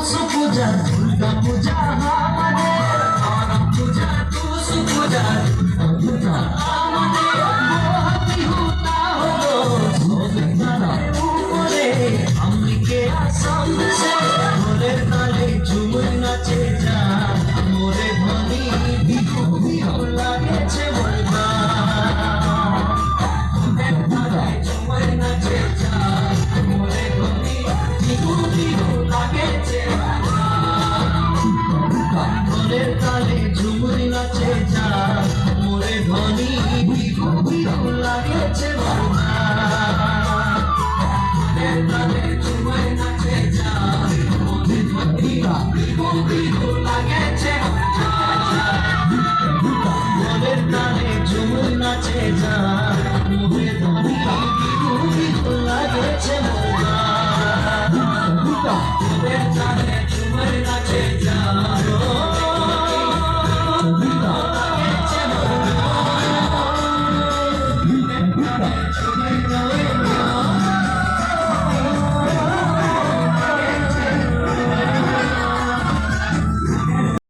दुर्गा पूजा हमारे करम पूजा तुस पूजा दुर्गा हमारे मोहती होता हो ऊपरे अम्बिके आसम से मोरे ताले झूम नाचे जा मोरे ध्वनि बिहु बिहु लागेছে বলবা মোরে তালে ঝুম নাচে যা মোরে ধ্বনি বিহু বিহু লাগেছে মোরে তালে ঝুমুর নাচে যা মোরে ধ্বনি বিহু বিহু লাগেছে বাবা মোরে তালে ঝুমুর নাচে যা মোরে ধ্বনি বিহু বিহু লাগেছে মোরে তালে ঝুমুর নাচে যা মোরে ধ্বনি বিহু বিহু লাগেছে বাবা মোরে তালে ঝুমুর নাচে